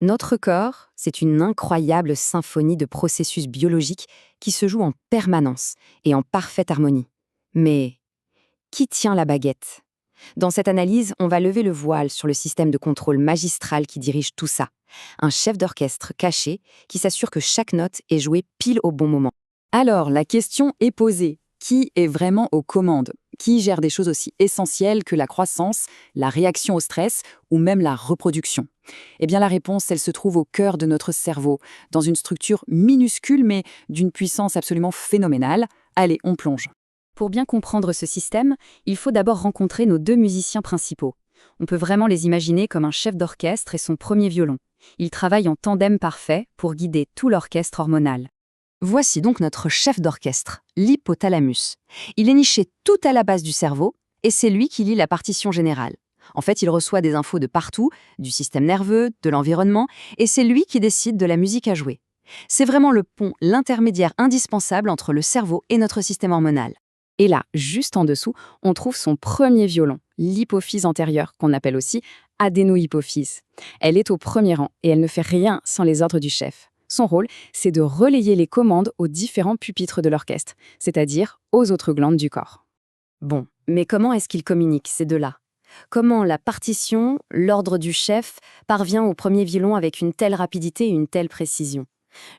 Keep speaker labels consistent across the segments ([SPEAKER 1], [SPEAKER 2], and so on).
[SPEAKER 1] Notre corps, c'est une incroyable symphonie de processus biologiques qui se jouent en permanence et en parfaite harmonie. Mais qui tient la baguette? Dans cette analyse, on va lever le voile sur le système de contrôle magistral qui dirige tout ça. Un chef d'orchestre caché qui s'assure que chaque note est jouée pile au bon moment.
[SPEAKER 2] Alors, la question est posée. Qui est vraiment aux commandes? Qui gère des choses aussi essentielles que la croissance, la réaction au stress ou même la reproduction? Eh bien, la réponse, elle se trouve au cœur de notre cerveau, dans une structure minuscule mais d'une puissance absolument phénoménale. Allez, on plonge.
[SPEAKER 1] Pour bien comprendre ce système, il faut d'abord rencontrer nos deux musiciens principaux. On peut vraiment les imaginer comme un chef d'orchestre et son premier violon. Ils travaillent en tandem parfait pour guider tout l'orchestre hormonal. Voici donc notre chef d'orchestre, l'hypothalamus. Il est niché tout à la base du cerveau et c'est lui qui lit la partition générale. En fait, il reçoit des infos de partout, du système nerveux, de l'environnement, et c'est lui qui décide de la musique à jouer. C'est vraiment le pont, l'intermédiaire indispensable entre le cerveau et notre système hormonal. Et là, juste en dessous, on trouve son premier violon, l'hypophyse antérieure, qu'on appelle aussi adénohypophyse. Elle est au premier rang et elle ne fait rien sans les ordres du chef. Son rôle, c'est de relayer les commandes aux différents pupitres de l'orchestre, c'est-à-dire aux autres glandes du corps. Bon, mais comment est-ce qu'ils communiquent, ces deux-là? Comment la partition, l'ordre du chef, parvient au premier violon avec une telle rapidité et une telle précision?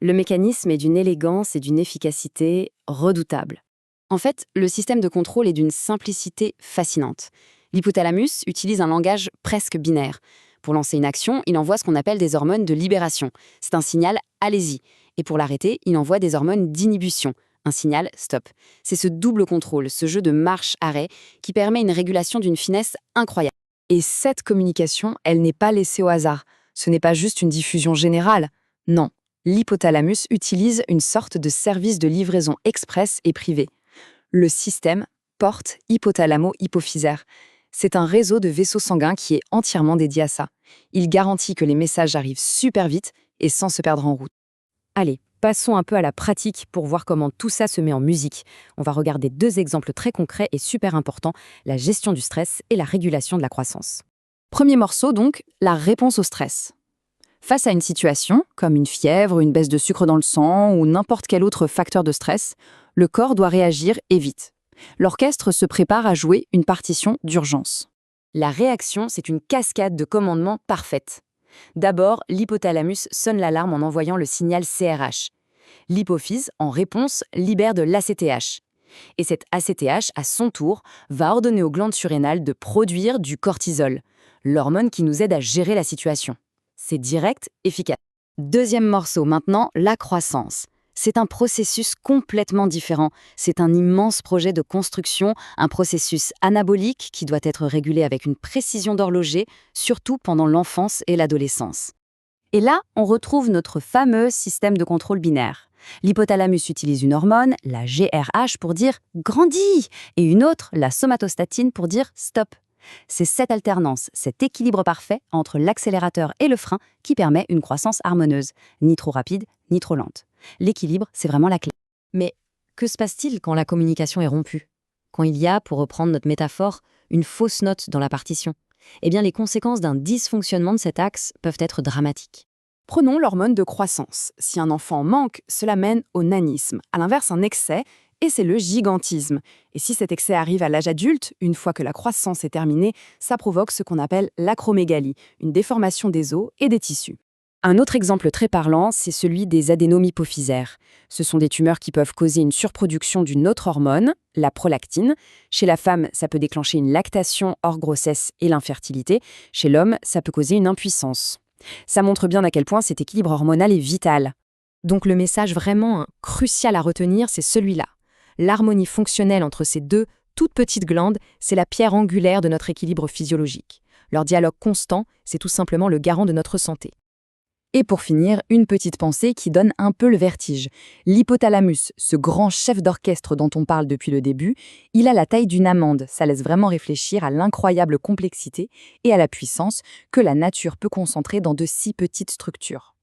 [SPEAKER 1] Le mécanisme est d'une élégance et d'une efficacité redoutables. En fait, le système de contrôle est d'une simplicité fascinante. L'hypothalamus utilise un langage presque binaire. Pour lancer une action, il envoie ce qu'on appelle des hormones de libération. C'est un signal « allez-y ». Et pour l'arrêter, il envoie des hormones d'inhibition. Un signal « stop ». C'est ce double contrôle, ce jeu de marche-arrêt, qui permet une régulation d'une finesse incroyable. Et cette communication, elle n'est pas laissée au hasard. Ce n'est pas juste une diffusion générale. Non, l'hypothalamus utilise une sorte de service de livraison express et privé. Le système porte hypothalamo-hypophysaire. C'est un réseau de vaisseaux sanguins qui est entièrement dédié à ça. Il garantit que les messages arrivent super vite et sans se perdre en route. Allez, passons un peu à la pratique pour voir comment tout ça se met en musique. On va regarder deux exemples très concrets et super importants, la gestion du stress et la régulation de la croissance. Premier morceau donc, la réponse au stress. Face à une situation, comme une fièvre, une baisse de sucre dans le sang ou n'importe quel autre facteur de stress, le corps doit réagir et vite. L'orchestre se prépare à jouer une partition d'urgence. La réaction, c'est une cascade de commandements parfaite. D'abord, l'hypothalamus sonne l'alarme en envoyant le signal CRH. L'hypophyse, en réponse, libère de l'ACTH. Et cet ACTH, à son tour, va ordonner aux glandes surrénales de produire du cortisol, l'hormone qui nous aide à gérer la situation. C'est direct, efficace. Deuxième morceau maintenant, la croissance. C'est un processus complètement différent. C'est un immense projet de construction, un processus anabolique qui doit être régulé avec une précision d'horloger, surtout pendant l'enfance et l'adolescence. Et là, on retrouve notre fameux système de contrôle binaire. L'hypothalamus utilise une hormone, la GRH, pour dire « grandis » et une autre, la somatostatine, pour dire « stop ». C'est cette alternance, cet équilibre parfait entre l'accélérateur et le frein qui permet une croissance harmonieuse, ni trop rapide, ni trop lente. L'équilibre, c'est vraiment la clé. Mais que se passe-t-il quand la communication est rompue? Quand il y a, pour reprendre notre métaphore, une fausse note dans la partition? Eh bien, les conséquences d'un dysfonctionnement de cet axe peuvent être dramatiques. Prenons l'hormone de croissance. Si un enfant manque, cela mène au nanisme. À l'inverse, un excès, et c'est le gigantisme. Et si cet excès arrive à l'âge adulte, une fois que la croissance est terminée, ça provoque ce qu'on appelle l'acromégalie, une déformation des os et des tissus. Un autre exemple très parlant, c'est celui des adénomes hypophysaires. Ce sont des tumeurs qui peuvent causer une surproduction d'une autre hormone, la prolactine. Chez la femme, ça peut déclencher une lactation hors grossesse et l'infertilité. Chez l'homme, ça peut causer une impuissance. Ça montre bien à quel point cet équilibre hormonal est vital. Donc le message vraiment crucial à retenir, c'est celui-là. L'harmonie fonctionnelle entre ces deux toutes petites glandes, c'est la pierre angulaire de notre équilibre physiologique. Leur dialogue constant, c'est tout simplement le garant de notre santé. Et pour finir, une petite pensée qui donne un peu le vertige. L'hypothalamus, ce grand chef d'orchestre dont on parle depuis le début, il a la taille d'une amande. Ça laisse vraiment réfléchir à l'incroyable complexité et à la puissance que la nature peut concentrer dans de si petites structures.